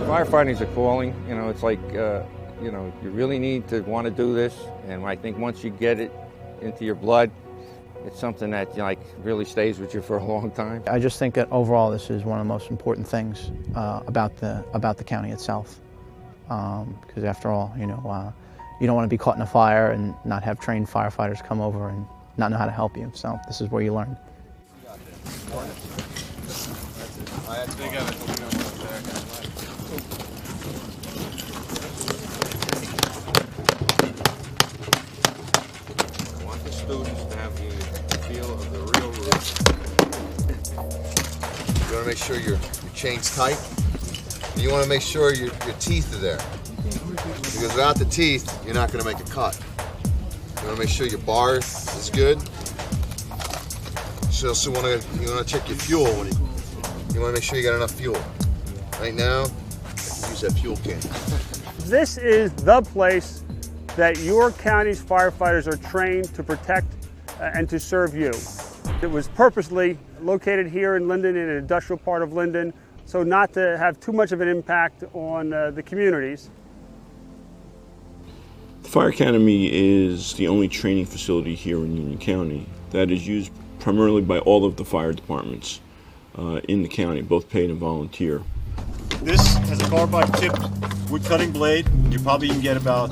Firefighting's a calling, you know, it's like, you know, you really need to want to do this, and I think once you get it into your blood, it's something that, you know, like, really stays with you for a long time. I just think that overall this is one of the most important things about the county itself, because after all, you know, you don't want to be caught in a fire and not have trained firefighters come over and not know how to help you, so this is where you learn. Students to have the feel of the real roof. You want to make sure your chain's tight. You want to make sure your teeth are there. Because without the teeth, you're not going to make a cut. You want to make sure your bar is good. You also want to check your fuel. You want to make sure you got enough fuel. Right now, use that fuel can. This is the place that your county's firefighters are trained to protect and to serve you. It was purposely located here in Linden, in an industrial part of Linden, so not to have too much of an impact on the communities. The Fire Academy is the only training facility here in Union County that is used primarily by all of the fire departments in the county, both paid and volunteer. This has a carbide tipped wood cutting blade. You probably can get about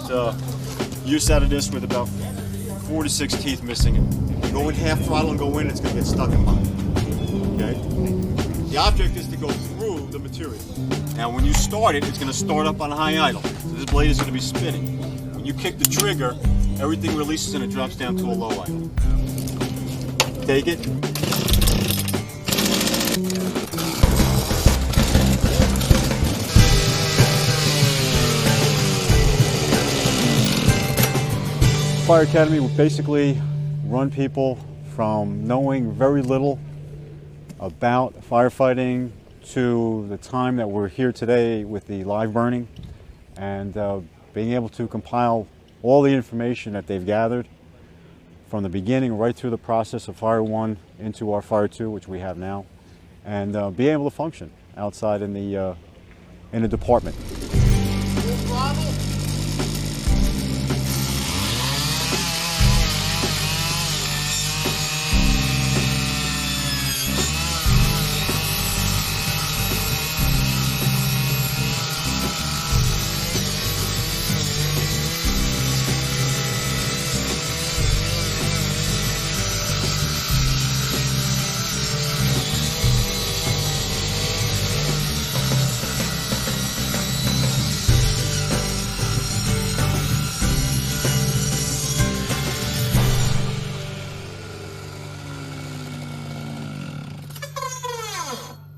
use out of this with about 4 to 6 teeth missing it. You go in half throttle and go in, it's going to get stuck in mine. Okay? The object is to go through the material. Now when you start it, it's going to start up on high idle. So this blade is going to be spinning. When you kick the trigger, everything releases and it drops down to a low idle. Take it. Fire Academy will basically run people from knowing very little about firefighting to the time that we're here today with the live burning, and being able to compile all the information that they've gathered from the beginning right through the process of Fire 1 into our Fire 2, which we have now, and be able to function outside in the department.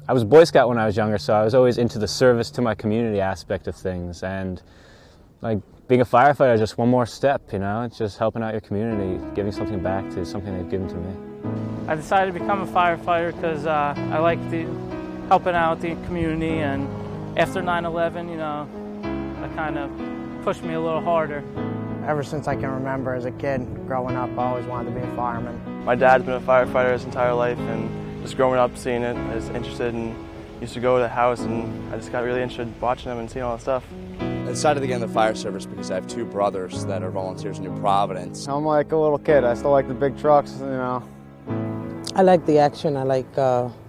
I was a Boy Scout when I was younger, so I was always into the service to my community aspect of things, and like being a firefighter is just one more step, you know. It's just helping out your community, giving something back to something they've given to me. I decided to become a firefighter because I like helping out the community, and after 9/11, you know, that kind of pushed me a little harder. Ever since I can remember as a kid, growing up, I always wanted to be a fireman. My dad's been a firefighter his entire life, and just growing up, seeing it, I was interested and used to go to the house, and I just got really interested watching them and seeing all that stuff. I decided to get in the fire service because I have 2 brothers that are volunteers in New Providence. I'm like a little kid. I still like the big trucks, you know. I like the action. I like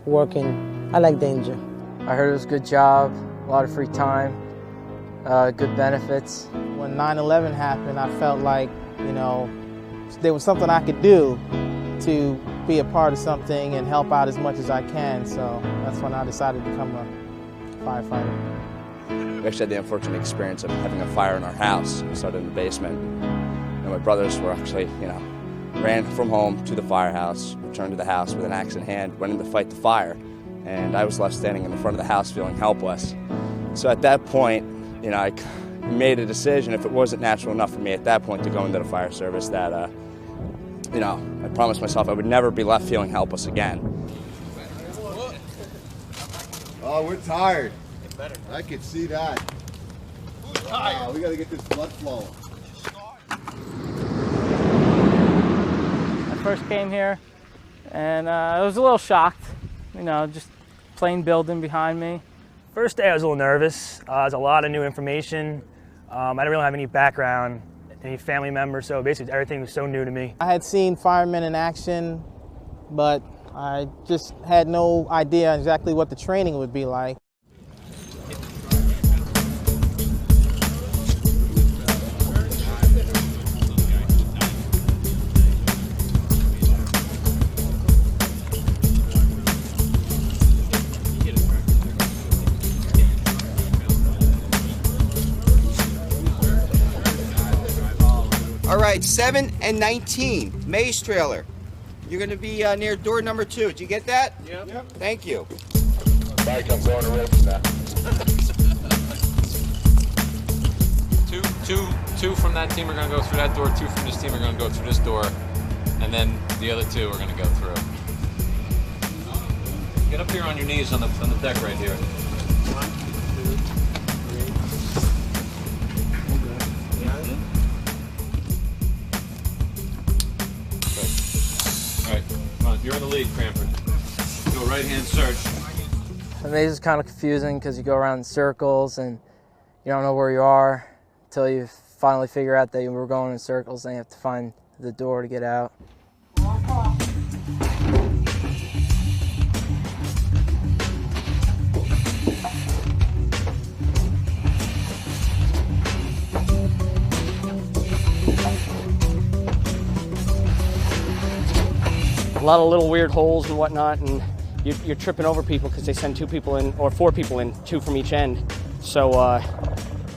working. I like danger. I heard it was a good job, a lot of free time, good benefits. When 9/11 happened, I felt like, you know, there was something I could do to be a part of something and help out as much as I can, so that's when I decided to become a firefighter. We actually had the unfortunate experience of having a fire in our house. We started in the basement, and my brothers were actually, you know, ran from home to the firehouse, returned to the house with an axe in hand, went in to fight the fire, and I was left standing in the front of the house feeling helpless. So at that point, you know, I made a decision, if it wasn't natural enough for me at that point to go into the fire service, that, you know, I promised myself I would never be left feeling helpless again. Oh, we're tired. I can see that. Wow, we got to get this blood flowing. I first came here, and I was a little shocked, you know, just plain building behind me. First day I was a little nervous. There's a lot of new information. I didn't really have any background, any family members, so basically everything was so new to me. I had seen firemen in action, but I just had no idea exactly what the training would be like. All right, 7 and 19, Maze trailer. You're going to be near door number 2. Did you get that? Yep. Thank you. Mike, I'm going to ropes now. Two from that team are going to go through that door. 2 from this team are going to go through this door, and then the other 2 are going to go through. Get up here on your knees on the deck right here. 1, 2, 3. All right, come on, you're in the lead, Cranford. Go right-hand search. The maze is kind of confusing because you go around in circles and you don't know where you are until you finally figure out that you were going in circles and you have to find the door to get out. A lot of little weird holes and whatnot, and you're tripping over people because they send 2 people in, or 4 people in, 2 from each end. So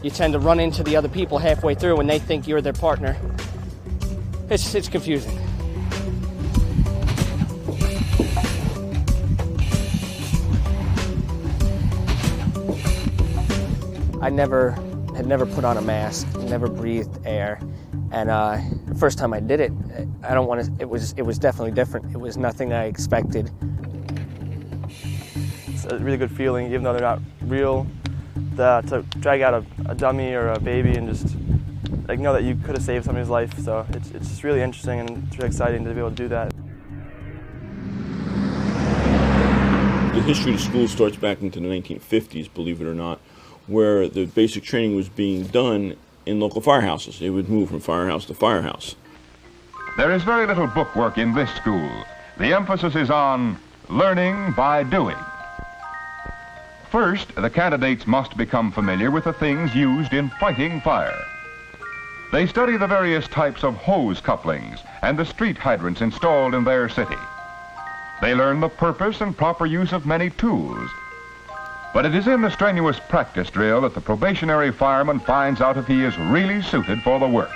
you tend to run into the other people halfway through and they think you're their partner. It's confusing. I had never put on a mask, never breathed air. And the first time I did it, it was definitely different. It was nothing I expected. It's a really good feeling, even though they're not real, to drag out a dummy or a baby and just like know that you could have saved somebody's life. So it's just really interesting and it's really exciting to be able to do that. The history of the school starts back into the 1950s, believe it or not, where the basic training was being done in local firehouses. It would move from firehouse to firehouse. There is very little book work in this school. The emphasis is on learning by doing. First, the candidates must become familiar with the things used in fighting fire. They study the various types of hose couplings and the street hydrants installed in their city. They learn the purpose and proper use of many tools. But it is in the strenuous practice drill that the probationary fireman finds out if he is really suited for the work.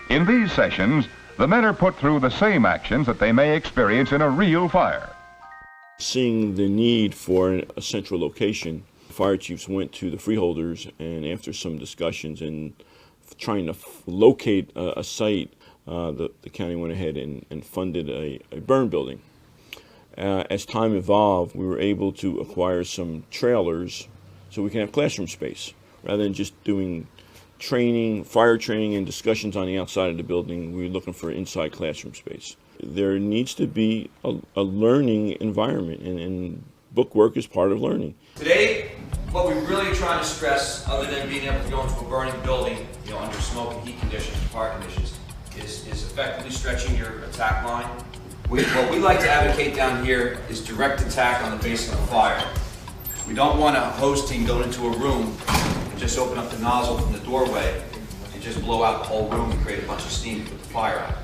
In these sessions, the men are put through the same actions that they may experience in a real fire. Seeing the need for a central location, fire chiefs went to the freeholders, and after some discussions and trying to locate a site, the county went ahead and funded a burn building. As time evolved, we were able to acquire some trailers so we can have classroom space. Rather than just doing training, fire training and discussions on the outside of the building, we were looking for inside classroom space. There needs to be a learning environment, and book work is part of learning. Today, what we're really trying to stress, other than being able to go into a burning building, under smoke and heat conditions and fire conditions, is effectively stretching your attack line. What we like to advocate down here is direct attack on the base of the fire. We don't want a hose team go into a room and just open up the nozzle from the doorway and just blow out the whole room and create a bunch of steam to put the fire out.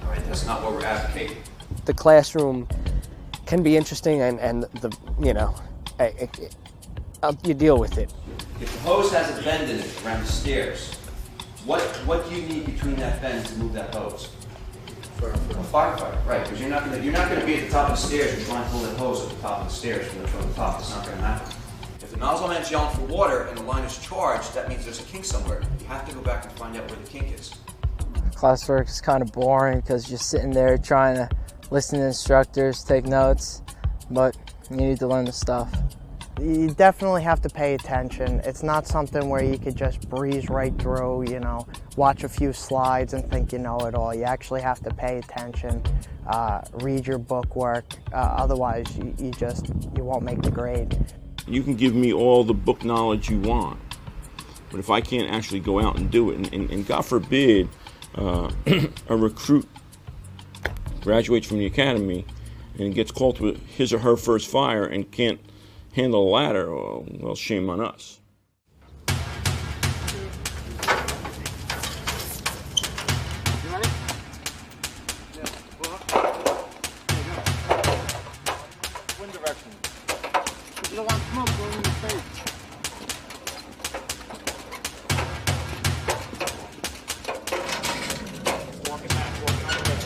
All right, that's not what we're advocating. The classroom can be interesting, and you deal with it. If the hose has a bend in it around the stairs, what do you need between that bend to move that hose? For a firefighter, right? Because you're not going to be at the top of the stairs and try and pull that hose at the top of the stairs from the top. It's not going to happen. If the nozzle man's yelling for water and the line is charged, that means there's a kink somewhere. You have to go back and find out where the kink is. Classwork is kind of boring because you're sitting there trying to listen to instructors, take notes, but you need to learn the stuff. You definitely have to pay attention. It's not something where you could just breeze right through, you know, watch a few slides and think you know it all. You actually have to pay attention, read your bookwork, otherwise you won't make the grade. You can give me all the book knowledge you want, but if I can't actually go out and do it, and God forbid a recruit graduates from the academy and gets called to his or her first fire and can't handle a ladder, well, shame on us. Wind direction. You don't want smoke going in your face. Walking back, walking on the way.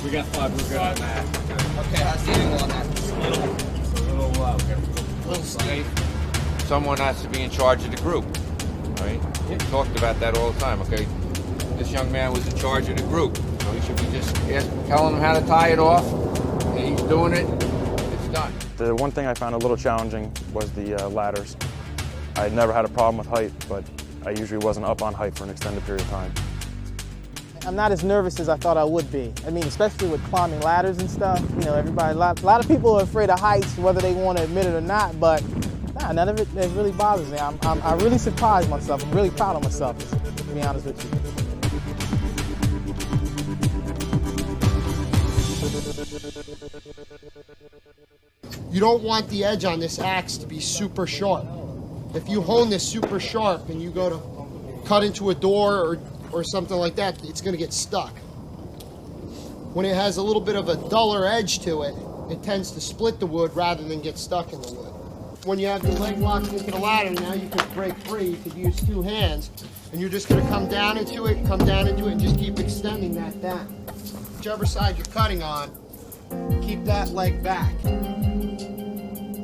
We got 5, we're good on that. Okay, how's the eating on that? A little safe. Someone has to be in charge of the group, right? We talked about that all the time, okay? This young man was in charge of the group, so he should be just telling him how to tie it off. And he's doing it, it's done. The one thing I found a little challenging was the ladders. I had never had a problem with height, but I usually wasn't up on height for an extended period of time. I'm not as nervous as I thought I would be. I mean, especially with climbing ladders and stuff. You know, a lot of people are afraid of heights, whether they want to admit it or not, but nah, none of it really bothers me. I really surprised myself. I'm really proud of myself, to be honest with you. You don't want the edge on this axe to be super sharp. If you hone this super sharp and you go to cut into a door or something like that, it's going to get stuck. When it has a little bit of a duller edge to it, it tends to split the wood rather than get stuck in the wood. When you have your leg locked into the ladder, now you can break free. You could use 2 hands, and you're just going to come down into it, and just keep extending that down. Whichever side you're cutting on, keep that leg back.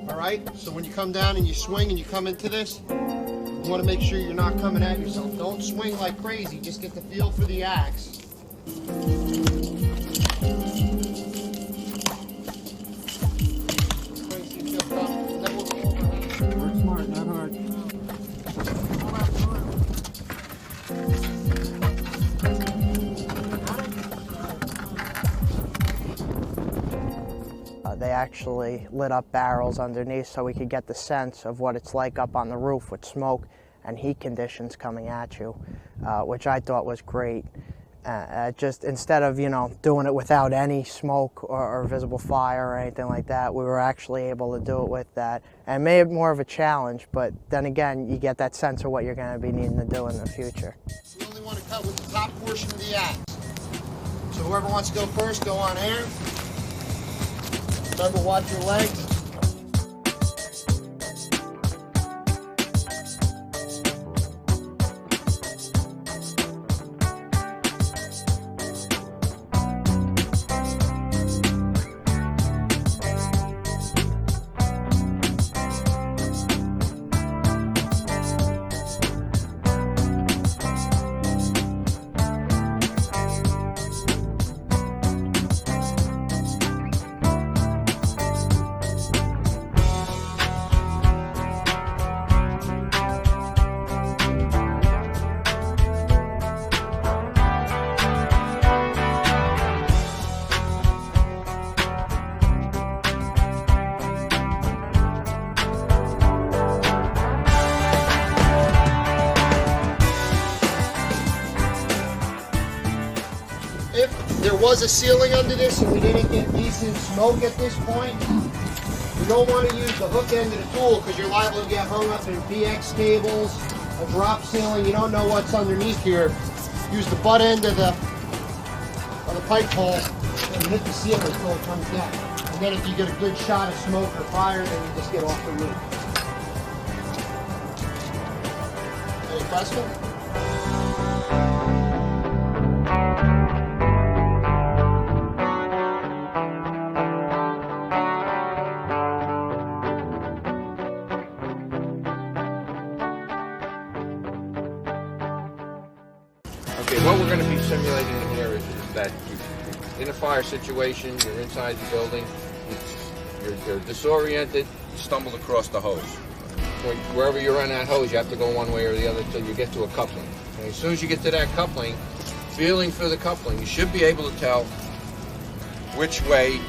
All right? So when you come down and you swing and you come into this, you want to make sure you're not coming at yourself. Don't swing like crazy. Just get the feel for the axe. Work smart, not hard. They actually lit up barrels underneath so we could get the sense of what it's like up on the roof with smoke and heat conditions coming at you, which I thought was great. Just instead of, you know, doing it without any smoke or visible fire or anything like that, we were actually able to do it with that. And it made it more of a challenge, but then again, you get that sense of what you're going to be needing to do in the future. You only want to cut with the top portion of the axe. So whoever wants to go first, go on air. Remember, watch your legs. if there was a ceiling under this and we didn't get decent smoke at this point, you don't want to use the hook end of the tool because you're liable to get hung up in PX cables, a drop ceiling. You don't know what's underneath here. Use the butt end of the pipe hole and hit the ceiling until it comes down. And then if you get a good shot of smoke or fire, then you just get off the roof. Any questions? Okay, what we're going to be simulating in here is that in a fire situation, you're inside the building, you're disoriented, you stumbled across the hose. Wherever you're on that hose, you have to go one way or the other until you get to a coupling. Okay, as soon as you get to that coupling, feeling for the coupling, you should be able to tell which way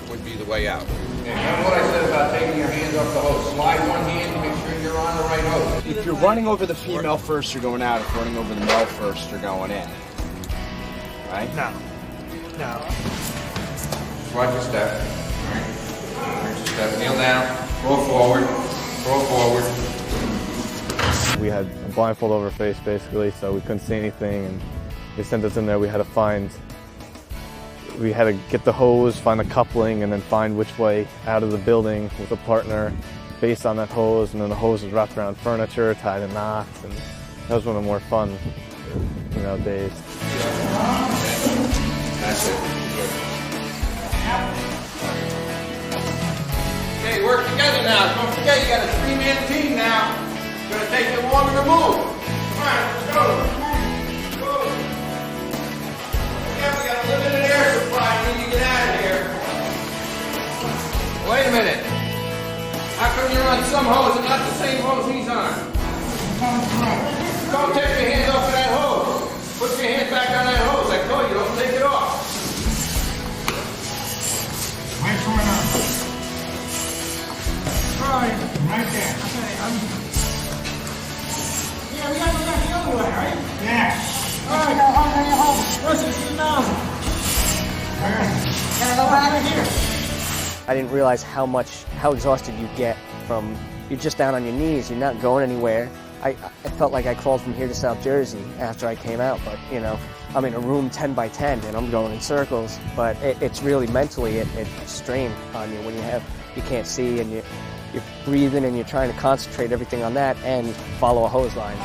would be the way out. And remember what I said about taking your hands off the hose. Slide one hand and make sure you're on the right hose. If you're running over the female first, you're going out. If you're running over the male first, you're going in. Right? No. No. Just watch your step. Watch your step. Kneel down. Roll forward. Roll forward. We had a blindfold over our face basically, so we couldn't see anything, and they sent us in there. We had to get the hose, find the coupling, and then find which way out of the building with a partner based on that hose, and then the hose was wrapped around furniture, tied in knots, and that was one of the more fun, days. That's it. Okay, work together now. Don't forget, you got a 3-man team now. It's going to take you longer to move. Come on, let's go. Go. Yeah, we got a limited air supply. We need to get out of here. Wait a minute. How come you're on some hose and not the same hose he's on? Don't take your hands off of that hose. Put your hands back on that hose. I told you, don't take it off. What's going on? Right there. Okay, yeah, we gotta go back the other way, right? Yeah. Alright, now hold on your hose. Listen, sit down. Gotta go back in here. I didn't realize how exhausted you get from, you're just down on your knees, you're not going anywhere. I felt like I crawled from here to South Jersey after I came out, but I'm in a room 10 by 10 and I'm going in circles, but it's really mentally, it's strain on you when you can't see and you're breathing and you're trying to concentrate everything on that and follow a hose line.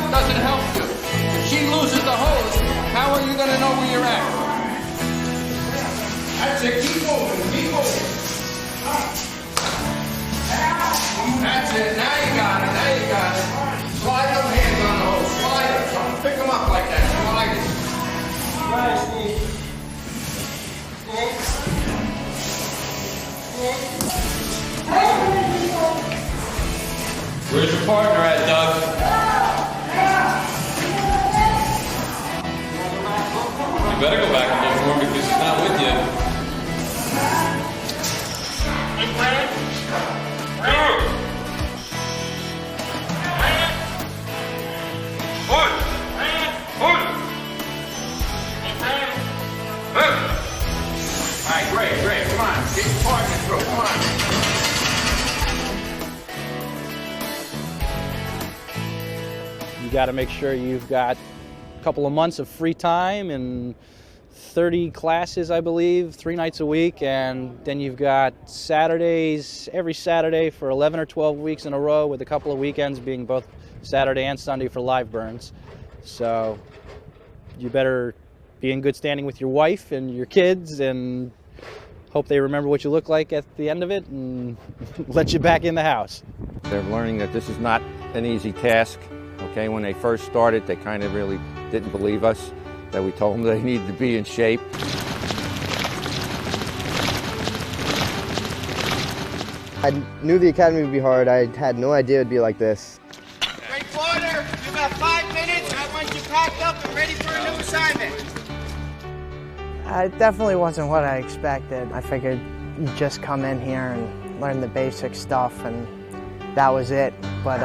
Doesn't help you. If she loses the hose, how are you going to know where you're at? That's it. Keep moving. Keep moving. That's it. Now you got it. Now you got it. Slide them hands on the hose. Slide them. Don't pick them up like that. Slide it. Right, Steve. Where's your partner at, Doug? You better go back and look for him because he's not with you. All right, great. Come on. Get your partner through. Come on. You got to make sure you've got a couple of months of free time and 30 classes, I believe, 3 nights a week, and then you've got Saturdays, every Saturday for 11 or 12 weeks in a row, with a couple of weekends being both Saturday and Sunday for live burns. So you better be in good standing with your wife and your kids and hope they remember what you look like at the end of it and let you back in the house. They're learning that this is not an easy task. Okay, when they first started, they kind of really didn't believe us, that we told them they needed to be in shape. I knew the academy would be hard. I had no idea it would be like this. Great quarter. In about 5 minutes, I want you packed up and ready for a new assignment. It definitely wasn't what I expected. I figured you'd just come in here and learn the basic stuff and that was it. But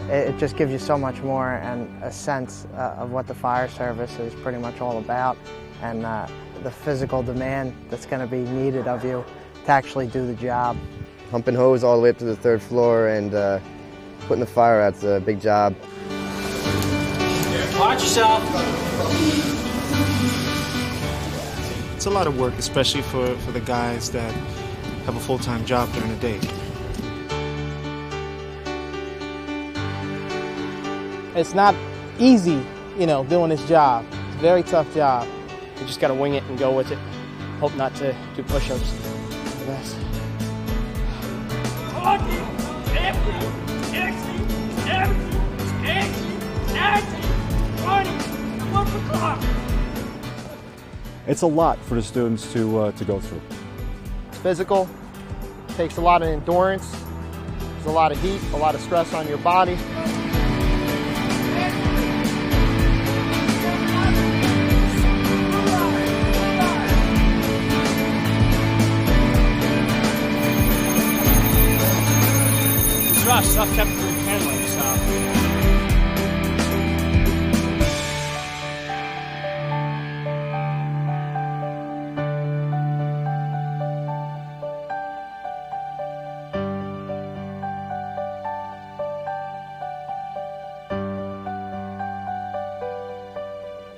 it just gives you so much more and a sense of what the fire service is pretty much all about and the physical demand that's going to be needed of you to actually do the job. Pumping hose all the way up to the 3rd floor and putting the fire out's a big job. Watch yourself. It's a lot of work, especially for the guys that have a full-time job during the day. It's not easy, you know, doing this job. It's a very tough job. You just got to wing it and go with it. Hope not to do push-ups. The best. It's a lot for the students to go through. It's physical, takes a lot of endurance, there's a lot of heat, a lot of stress on your body. It's rough, stuff kept through handling, so.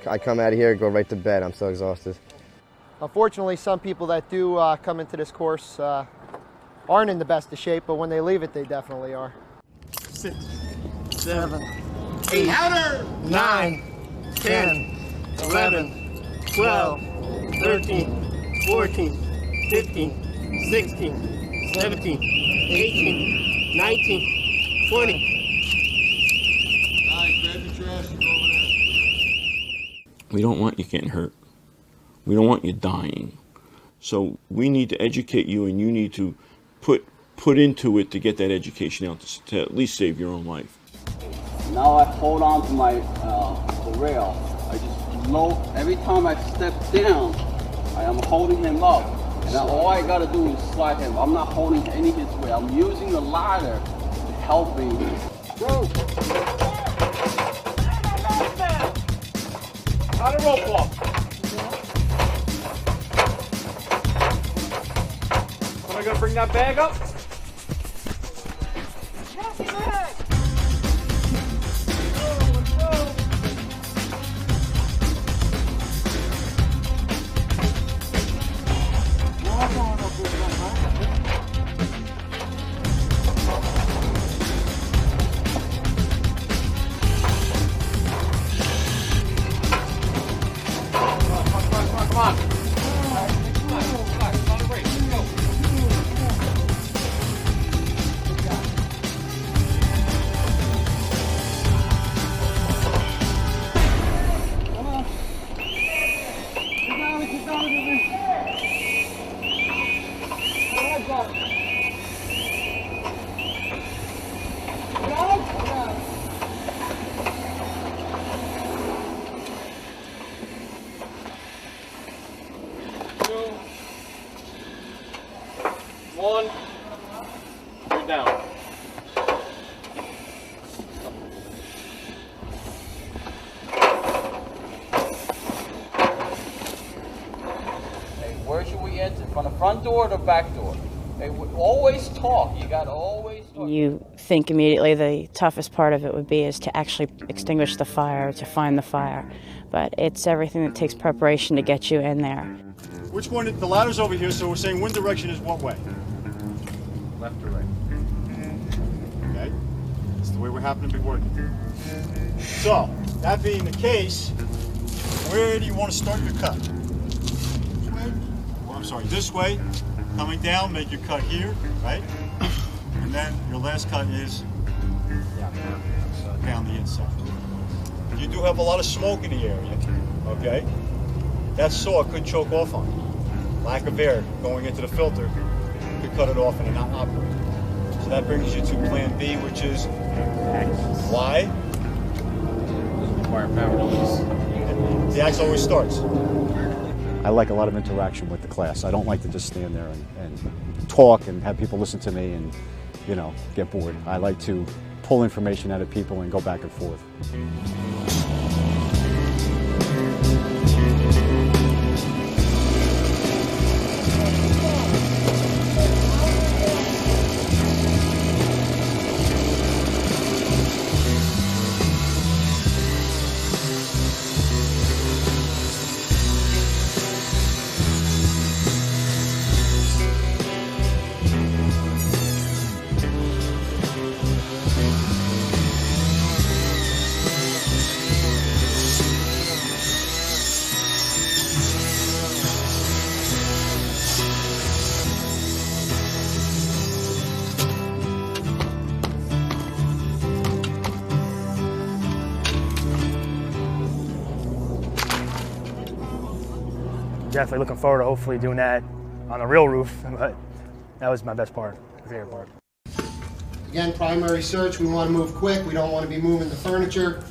I come out of here and go right to bed. I'm so exhausted. Unfortunately, some people that do come into this course aren't in the best of shape, but when they leave it, they definitely are. 6, 7, 8, 9, 10, 11, 12, 13, 14, 15, 16, 17, 18, 19, 20. We don't want you getting hurt. We don't want you dying. So we need to educate you, and you need to put into it to get that education out to at least save your own life. Now I hold on to my the rail. I just low. Every time I step down, I am holding him up. And all I gotta do is slide him. I'm not holding any his weight. I'm using the ladder to help me. Go! How to rope walk. Am I gonna bring that bag up? One, you're down. Hey, where should we enter? From the front door or the back door? Hey, always talk. You gotta always talk. You think immediately the toughest part of it would be is to actually extinguish the fire, to find the fire. But it's everything that takes preparation to get you in there. Which one? The ladder's over here, so we're saying wind direction is what way? Left or right. Okay. That's the way we're happening to be working. So, that being the case, where do you want to start your cut? This way? Well, I'm sorry, this way. Coming down, make your cut here, right? And then your last cut is down the inside. You do have a lot of smoke in the area, okay? That saw could choke off on you. Lack of air going into the filter could cut it off and it not operate. So that brings you to plan B, which is why? The axe always starts. I like a lot of interaction with the class. I don't like to just stand there and talk and have people listen to me and, you know, get bored. I like to pull information out of people and go back and forth. Definitely looking forward to hopefully doing that on a real roof, but that was my best part, my favorite part. Again, primary search, we want to move quick. We don't want to be moving the furniture.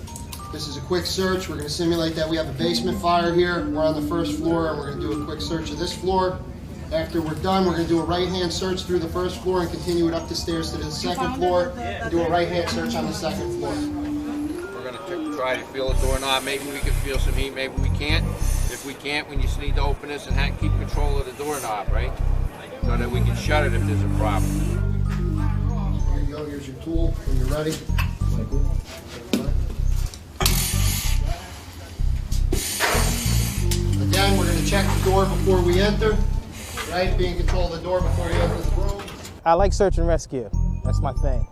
This is a quick search. We're going to simulate that we have a basement fire here. We're on the first floor and we're going to do a quick search of this floor. After we're done, we're going to do a right-hand search through the first floor and continue it up the stairs to the second floor and do a right-hand search on the second floor. We're going to try to feel a doorknob. Maybe we can feel some heat, maybe we can't. If we can't, we just need to open this and keep control of the doorknob, right? So that we can shut it if there's a problem. Here you go, here's your tool when you're ready. Again, we're going to check the door before we enter, right? Be in control of the door before we enter the room. I like search and rescue. That's my thing.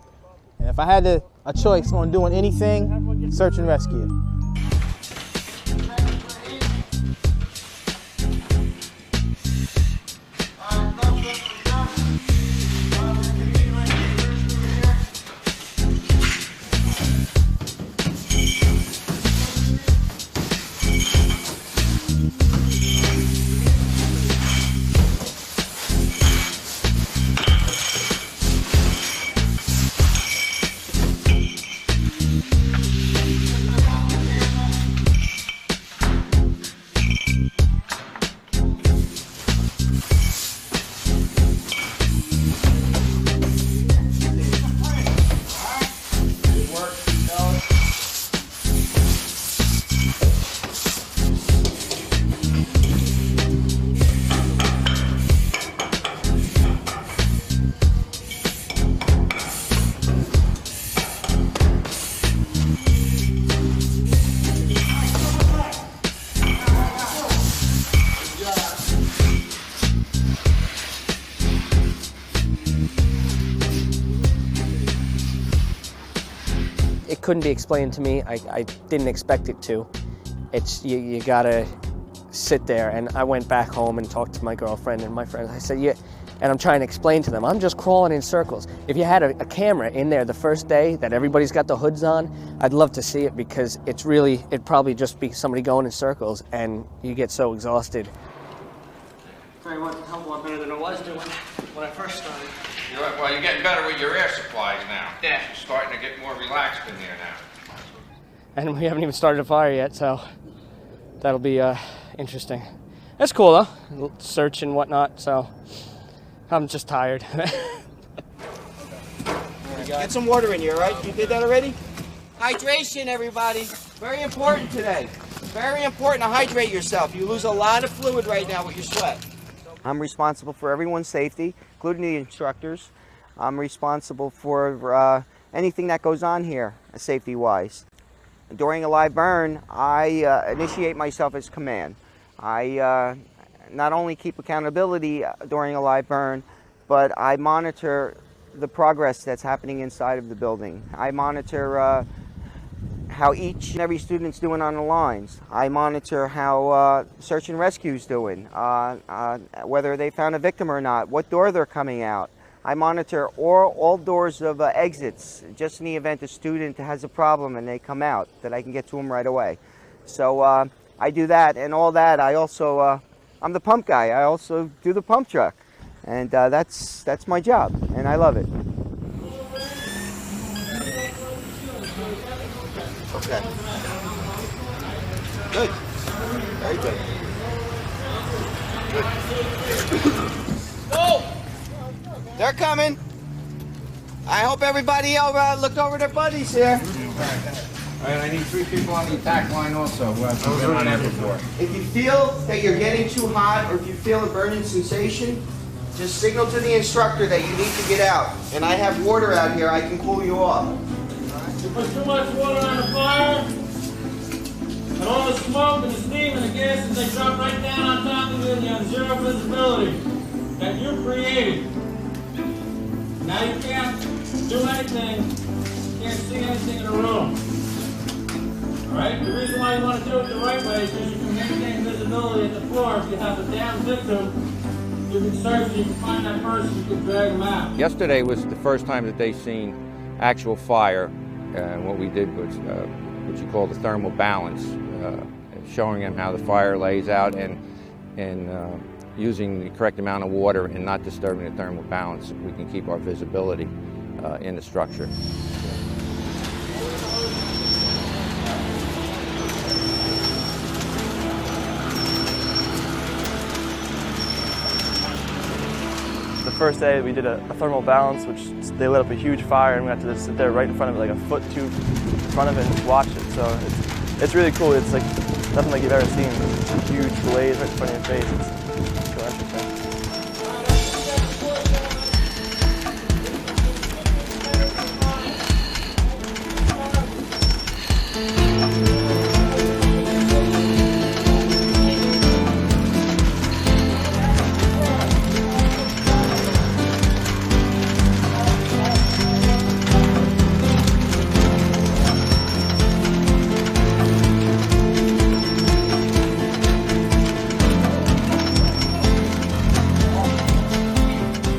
And if I had a choice on doing anything, search and rescue. It couldn't be explained to me. I didn't expect it to. It's you gotta sit there. And I went back home and talked to my girlfriend and my friends. I said, yeah, and I'm trying to explain to them, I'm just crawling in circles. If you had a camera in there the first day that everybody's got the hoods on, I'd love to see it, because it'd probably just be somebody going in circles and you get so exhausted. Very much a hell of a lot better than I was doing when I first started. You're getting better with your air supplies now. Yeah. You're starting to get more relaxed in there now. And we haven't even started a fire yet, so that'll be interesting. That's cool though, search and whatnot, so I'm just tired. Get some water in here, all right? You did that already? Hydration, everybody. Very important today. Very important to hydrate yourself. You lose a lot of fluid right now with your sweat. I'm responsible for everyone's safety, including the instructors. I'm responsible for anything that goes on here, safety-wise. During a live burn, I initiate myself as command. I not only keep accountability during a live burn, but I monitor the progress that's happening inside of the building. I monitor how each and every student's doing on the lines. I monitor how search and rescue's doing, whether they found a victim or not, what door they're coming out. I monitor all doors of exits, just in the event a student has a problem and they come out, that I can get to them right away. So I do that, and all that. I also, I'm the pump guy. I also do the pump truck, and that's my job, and I love it. Okay. Good. Very good. Go! They're coming. I hope everybody looked over their buddies here. All right, I need 3 people on the attack line also who have been on there before. If you feel that you're getting too hot or if you feel a burning sensation, just signal to the instructor that you need to get out. And I have water out here, I can cool you off. You put too much water on the fire, and all the smoke and the steam and the gases, they drop right down on top of you and you have zero visibility that you created. Now you can't do anything, you can't see anything in the room. Alright? The reason why you want to do it the right way is because you can maintain visibility at the floor. If you have a down victim, you can search, you can find that person, you can drag them out. Yesterday was the first time that they've seen actual fire, and what we did was what you call the thermal balance, showing them how the fire lays out and using the correct amount of water and not disturbing the thermal balance, we can keep our visibility in the structure. The first day we did a thermal balance, which they lit up a huge fire, and we had to just sit there right in front of it, like a foot, 2 in front of it, and just watch it. So it's really cool. It's like nothing like you've ever seen. It's a huge blaze right in front of your face. It's so interesting.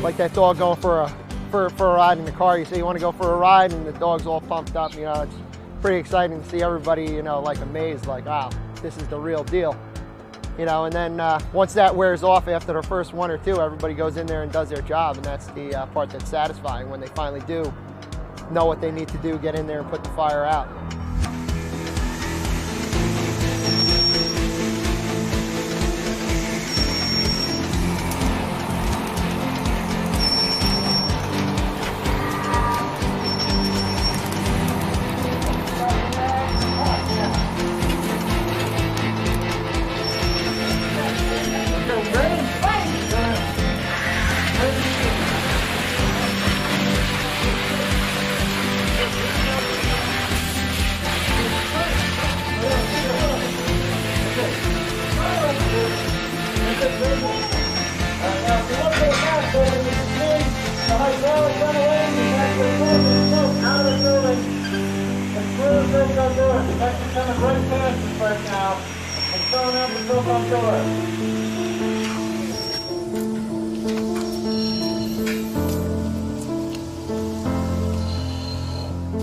Like that dog going for a ride in the car. You say you want to go for a ride, and the dog's all pumped up. You know, it's pretty exciting to see everybody, you know, like amazed, like, wow, this is the real deal. You know, and then once that wears off after the first 1 or 2, everybody goes in there and does their job, and that's the part that's satisfying when they finally do know what they need to do, get in there and put the fire out.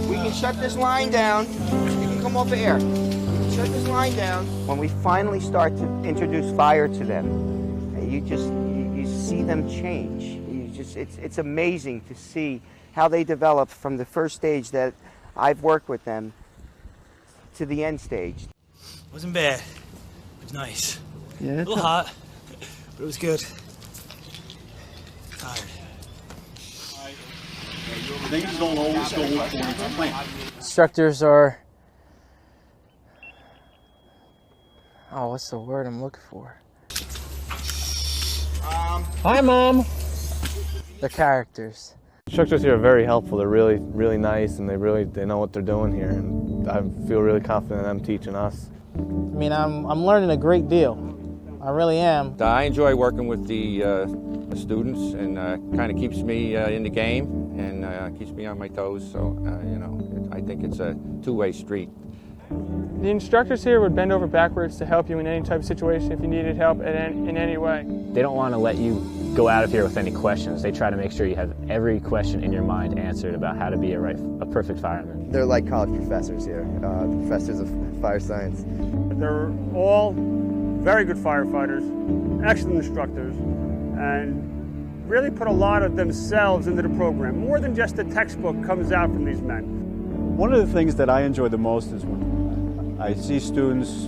We can shut this line down. You can come over here. We can shut this line down. When we finally start to introduce fire to them, you see them change. It's amazing to see how they develop from the first stage that I've worked with them to the end stage. Wasn't bad. It was nice. Yeah, a little hot, but it was good. Tired. Things don't always go according to plan. Instructors are, oh, what's the word I'm looking for? Hi, Mom. They're characters. Instructors here are very helpful. They're really nice, and they know what they're doing here. And I feel really confident in them teaching us. I mean, I'm learning a great deal. I really am. I enjoy working with the students, and kind of keeps me in the game and keeps me on my toes. So, you know, I think it's a two-way street. The instructors here would bend over backwards to help you in any type of situation if you needed help in any way. They don't want to let you go out of here with any questions. They try to make sure you have every question in your mind answered about how to be a perfect fireman. They're like college professors here, professors of fire science. They're all very good firefighters, excellent instructors, and really put a lot of themselves into the program. More than just the textbook comes out from these men. One of the things that I enjoy the most is when I see students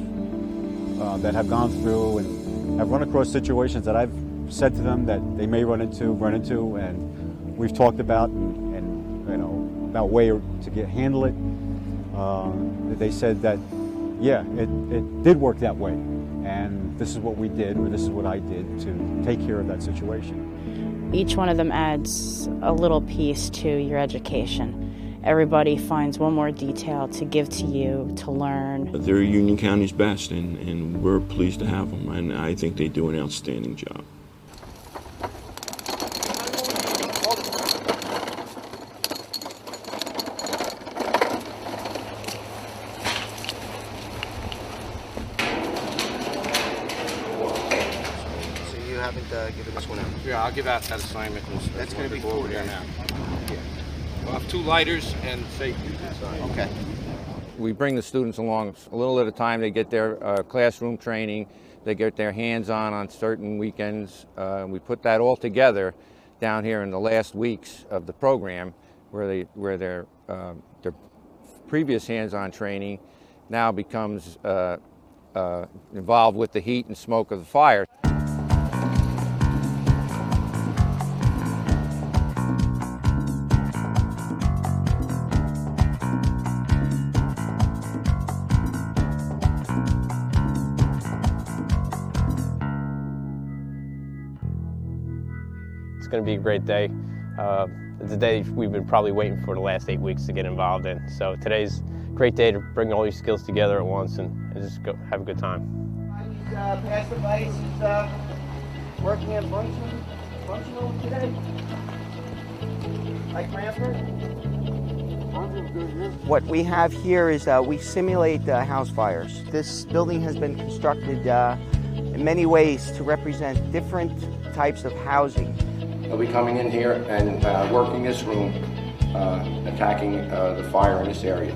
that have gone through and have run across situations that I've said to them that they may run into, and we've talked about and you know, about way to handle it. They said that, yeah, it did work that way, and this is what we did, or this is what I did to take care of that situation. Each one of them adds a little piece to your education. Everybody finds one more detail to give to you, to learn. They're Union County's best, and we're pleased to have them, and I think they do an outstanding job. So you haven't given this one out? Yeah, I'll give out that assignment. That's going to be cool here now. We'll have 2 lighters and safety inside. Okay. We bring the students along a little at a time. They get their classroom training. They get their hands-on on certain weekends. We put that all together down here in the last weeks of the program, where their previous hands-on training now becomes involved with the heat and smoke of the fire. It's going to be a great day. It's a day we've been probably waiting for the last 8 weeks to get involved in. So today's a great day to bring all these skills together at once and just go have a good time. Passive ice is working and functional today. Like Cranford? What we have here is we simulate house fires. This building has been constructed in many ways to represent different types of housing. They'll be coming in here and working this room, attacking the fire in this area.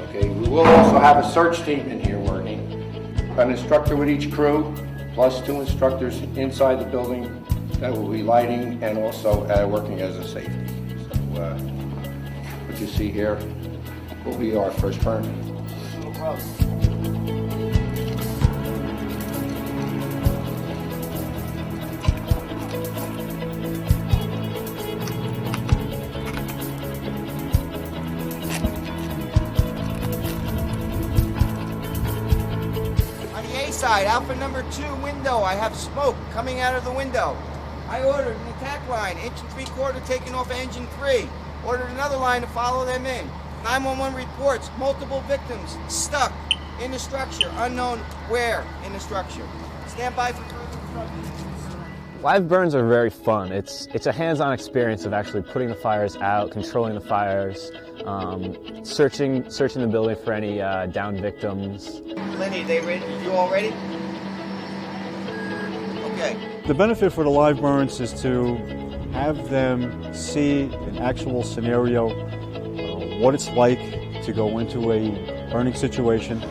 Okay, we will also have a search team in here working. An instructor with each crew, plus 2 instructors inside the building that will be lighting and also working as a safety. So what you see here will be our first burn. No problem. Side, alpha number 2 window, I have smoke coming out of the window. I ordered an attack line, 1 3/4 taken off of engine 3. Ordered another line to follow them in. 911 reports, multiple victims stuck in the structure, unknown where in the structure. Stand by for further instructions. Live burns are very fun. It's a hands-on experience of actually putting the fires out, controlling the fires, searching the building for any downed victims. Lenny, they ready? You all ready? Okay. The benefit for the live burns is to have them see an actual scenario, what it's like to go into a burning situation.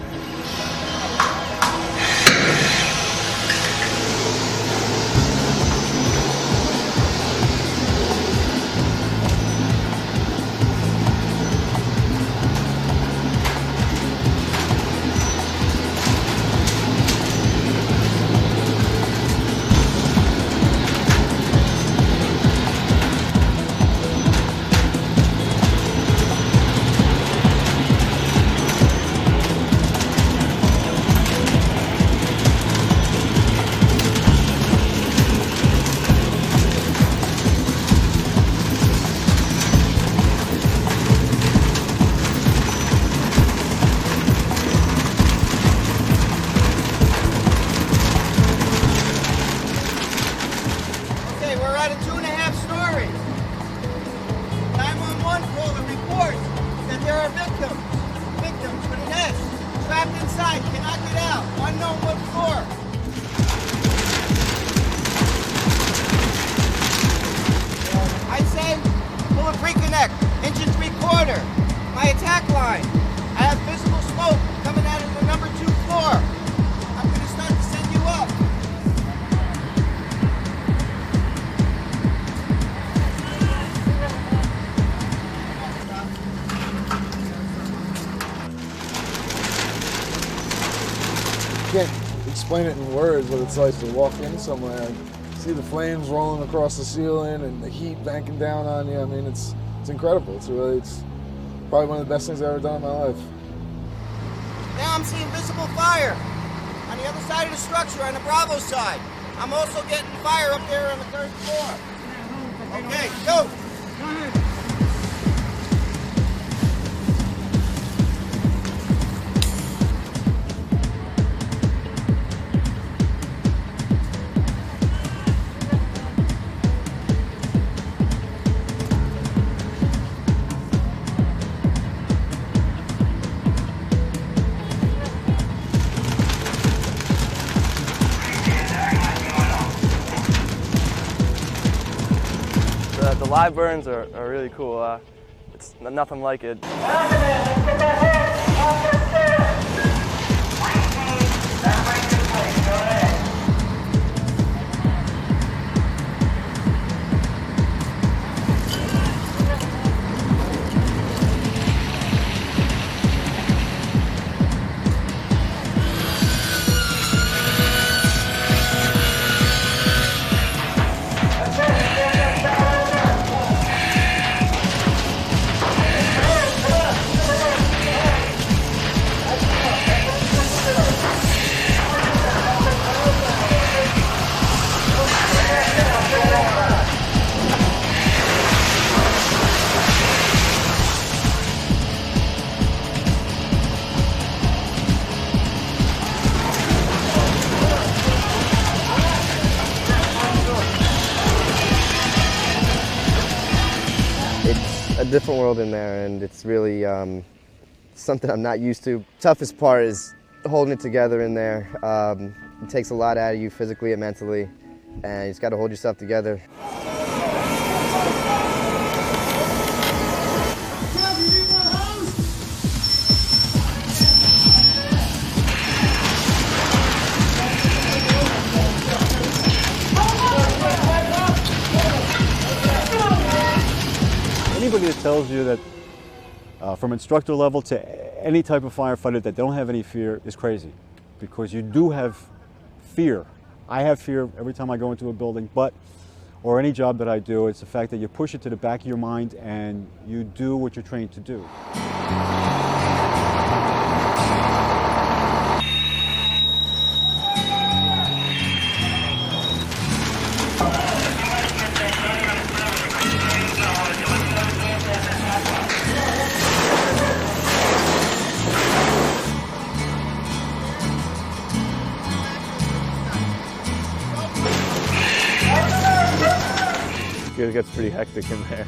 explain it in words what it's like to walk in somewhere and see the flames rolling across the ceiling and the heat banking down on you. I mean, it's incredible. It's probably one of the best things I've ever done in my life. Now I'm seeing visible fire on the other side of the structure, on the Bravo side. I'm also getting fire up there on the 3rd floor. Okay, go. The live burns are really cool. It's nothing like it. A different world in there, and it's really something I'm not used to. Toughest part is holding it together in there. It takes a lot out of you physically and mentally, and you just got to hold yourself together. Anybody that tells you that from instructor level to any type of firefighter that they don't have any fear is crazy, because you do have fear. I have fear every time I go into a building, or any job that I do. It's the fact that you push it to the back of your mind and you do what you're trained to do. It gets pretty hectic in there.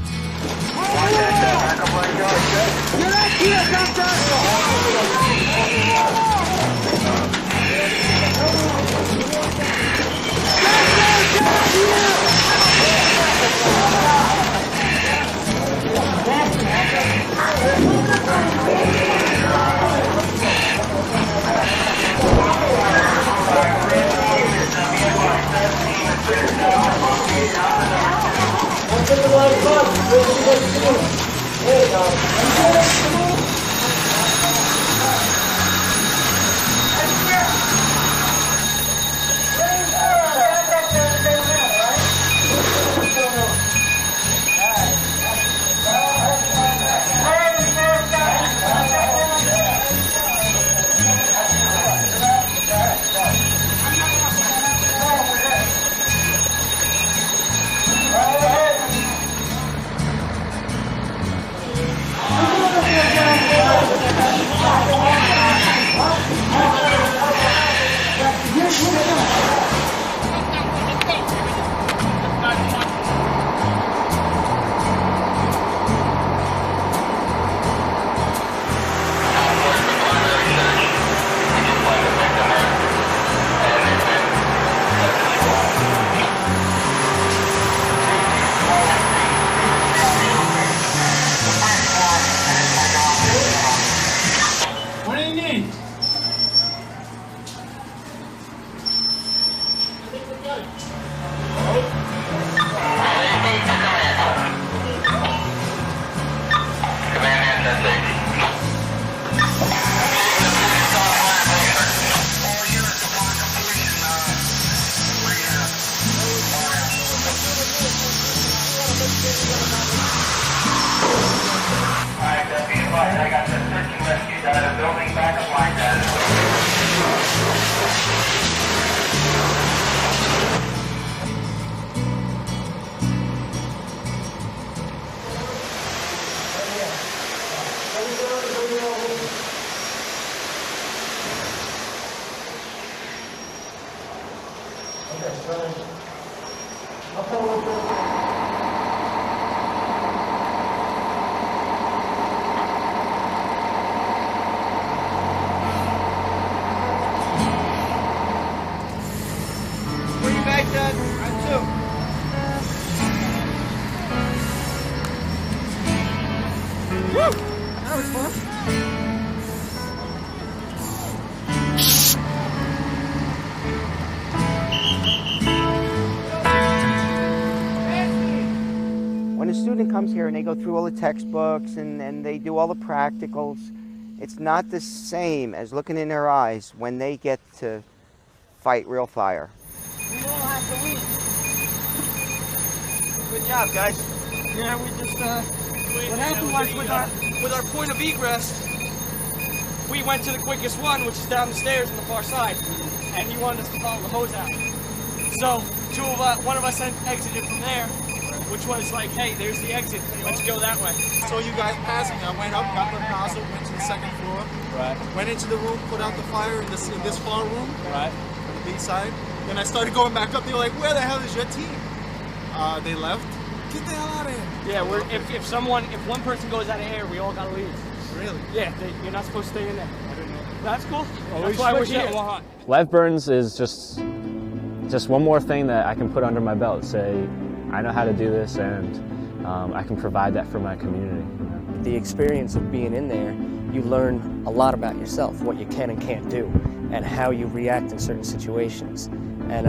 Yeah. rescue data, building backup line Where you guys at? Round two. Woo! That was fun. When a student comes here and they go through all the textbooks and they do all the practicals, it's not the same as looking in their eyes when they get to fight real fire. We all have to leave. Good job, guys. Yeah, we just, what happened was with our point of egress, we went to the quickest one, which is down the stairs on the far side, and he wanted us to follow the hose out. So one of us exited from there, which was like, hey, there's the exit, let's go that way. So you guys passing, I went up, got the nozzle, went to the second floor. Right. Went into the room, put out the fire in this far room. Right. On the B side. Then I started going back up. They were like, where the hell is your team? They left. Get the hell out of here. Yeah, if one person goes out of air, we all gotta leave. Really? Yeah, you're not supposed to stay in there. I didn't know. That's cool. Well, That's why we're here. Live burns is just one more thing that I can put under my belt. Say, I know how to do this, and I can provide that for my community. The experience of being in there, you learn a lot about yourself, what you can and can't do, and how you react in certain situations. And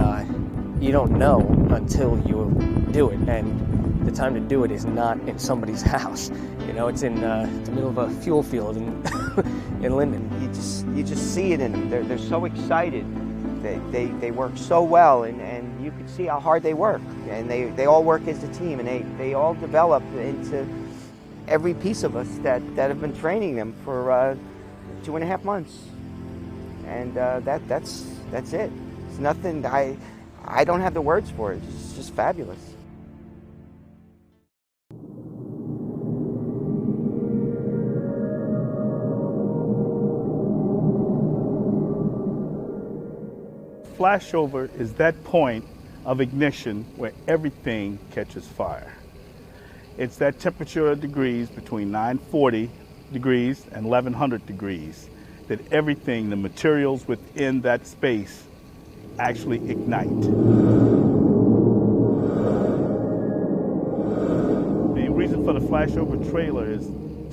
you don't know until you do it. And the time to do it is not in somebody's house. You know, it's in the middle of a fuel field in Linden. You just see it in them. They're so excited. They work so well, and you can see how hard they work. And they all work as a team, and they all develop into every piece of us that have been training them for 2.5 months. And that's it. It's nothing. I don't have the words for it. It's just fabulous. Flashover is that point of ignition where everything catches fire. It's that temperature of degrees between 940 degrees and 1100 degrees that everything, the materials within that space, actually ignite. The reason for the flashover trailer is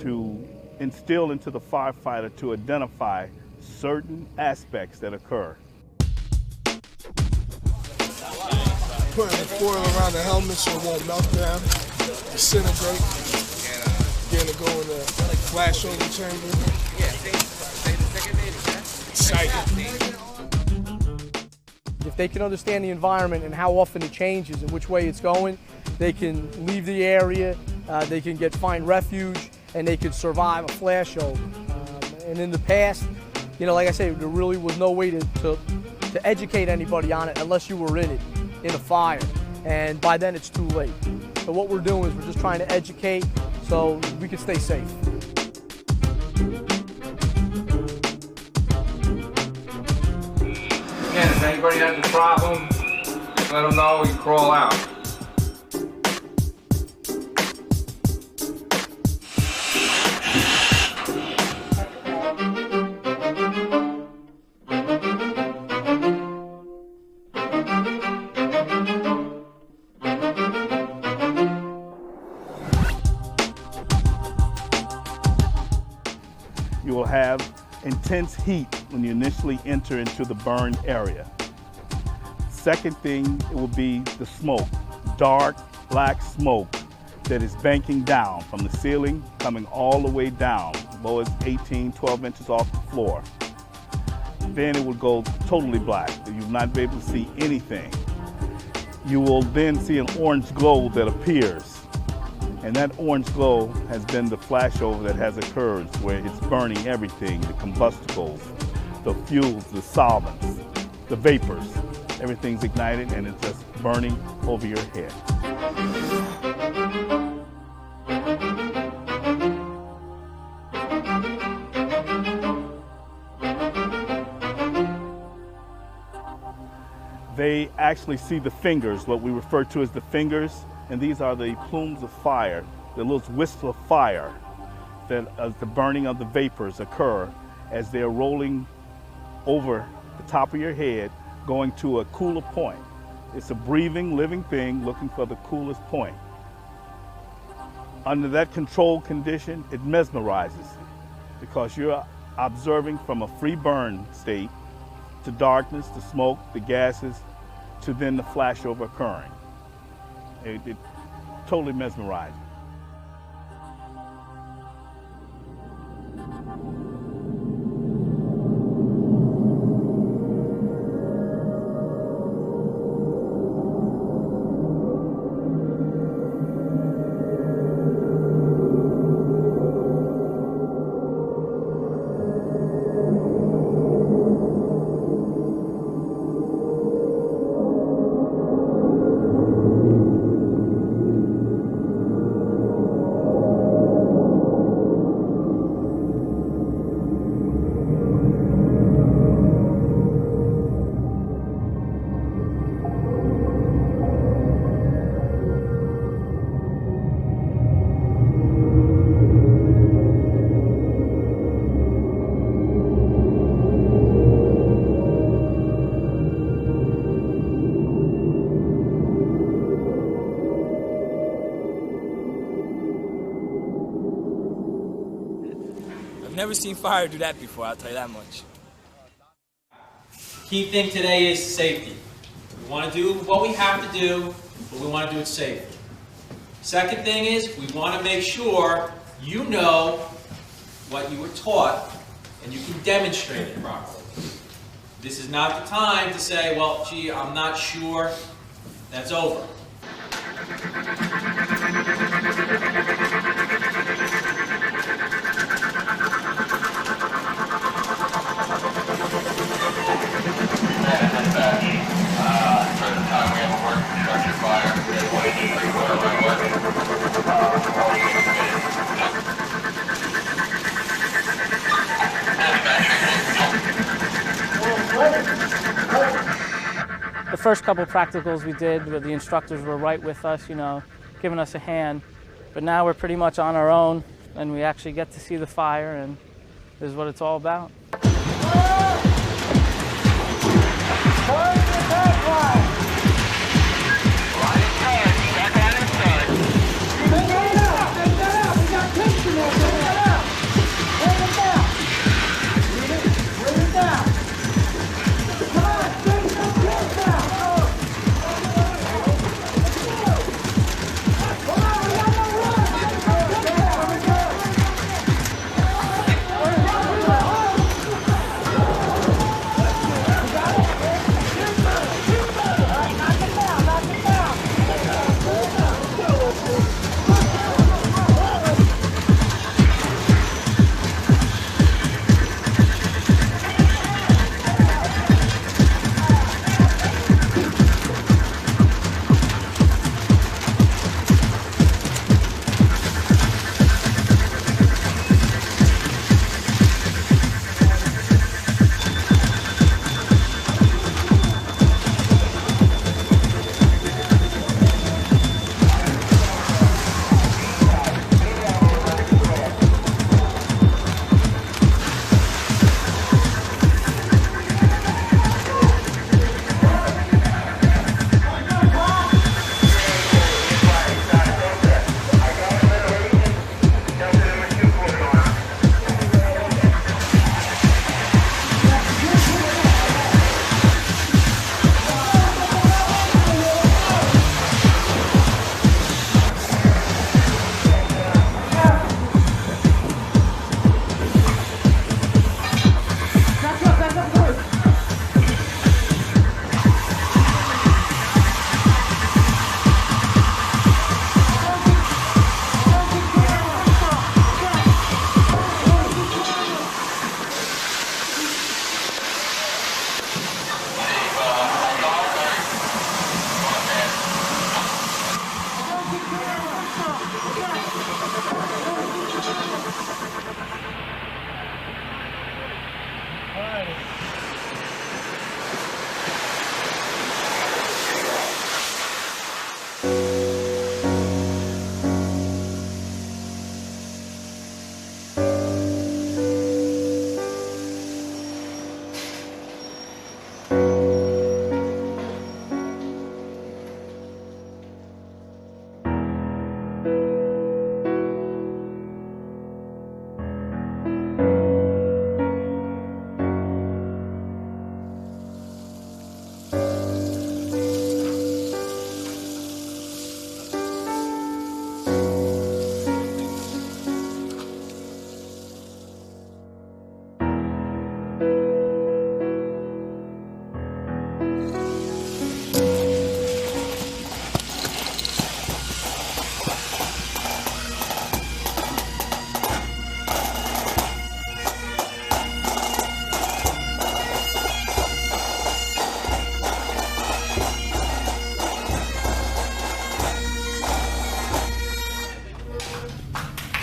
to instill into the firefighter to identify certain aspects that occur. Putting the foil around the helmet so it won't melt down, disintegrate, then to go in the flashover chamber. Excited. If they can understand the environment and how often it changes and which way it's going, they can leave the area, they can find refuge, and they can survive a flashover. And in the past, you know, like I say, there really was no way to educate anybody on it unless you were in it, in a fire. And by then it's too late. So what we're doing is we're just trying to educate so we can stay safe. Again, if anybody has a problem, let them know, we crawl out. You will have intense heat when you initially enter into the burned area. Second thing, it will be the smoke, dark black smoke that is banking down from the ceiling, coming all the way down, as low as 12 inches off the floor. Then it will go totally black, you will not be able to see anything. You will then see an orange glow that appears. And that orange glow has been the flashover that has occurred where it's burning everything, the combustibles, the fuels, the solvents, the vapors. Everything's ignited and it's just burning over your head. They actually see the fingers, what we refer to as the fingers, and these are the plumes of fire, the little wisps of fire that as the burning of the vapors occur as they're rolling over the top of your head, going to a cooler point. It's a breathing, living thing looking for the coolest point. Under that controlled condition, it mesmerizes you because you're observing from a free burn state to darkness, to smoke, the gases, to then the flashover occurring. It totally mesmerizing. Never seen fire do that before, I'll tell you that much. Key thing today is safety. We want to do what we have to do, but we want to do it safely. Second thing is we want to make sure you know what you were taught and you can demonstrate it properly. This is not the time to say, well, gee, I'm not sure. That's over. The first couple practicals we did, where the instructors were right with us, you know, giving us a hand. But now we're pretty much on our own, and we actually get to see the fire, and this is what it's all about.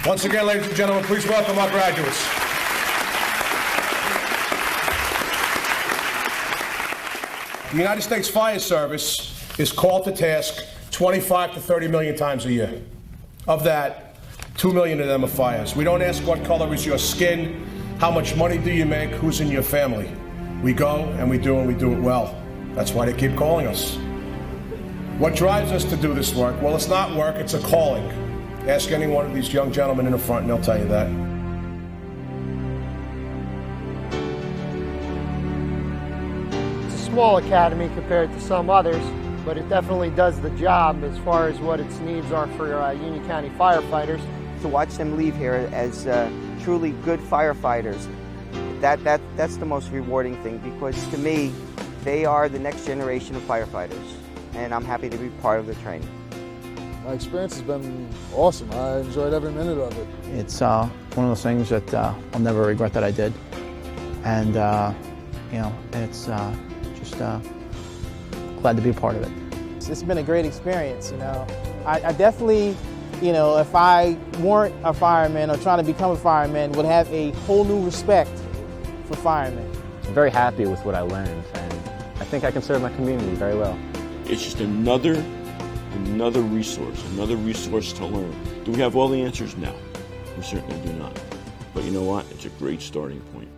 Once again, ladies and gentlemen, please welcome our graduates. The United States Fire Service is called to task 25 to 30 million times a year. Of that, 2 million of them are fires. We don't ask what color is your skin, how much money do you make, who's in your family. We go and we do it well. That's why they keep calling us. What drives us to do this work? Well, it's not work, it's a calling. Ask any one of these young gentlemen in the front and they'll tell you that. It's a small academy compared to some others, but it definitely does the job as far as what its needs are for Union County firefighters. To watch them leave here as truly good firefighters, that's the most rewarding thing, because to me, they are the next generation of firefighters, and I'm happy to be part of the training. My experience has been awesome. I enjoyed every minute of it. It's one of those things that I'll never regret that I did. And, you know, it's just glad to be a part of it. It's been a great experience, you know. I definitely, you know, if I weren't a fireman or trying to become a fireman, would have a whole new respect for firemen. I'm very happy with what I learned, and I think I can serve my community very well. It's just another resource to learn. Do we have all the answers? No, we certainly do not. But you know what? It's a great starting point.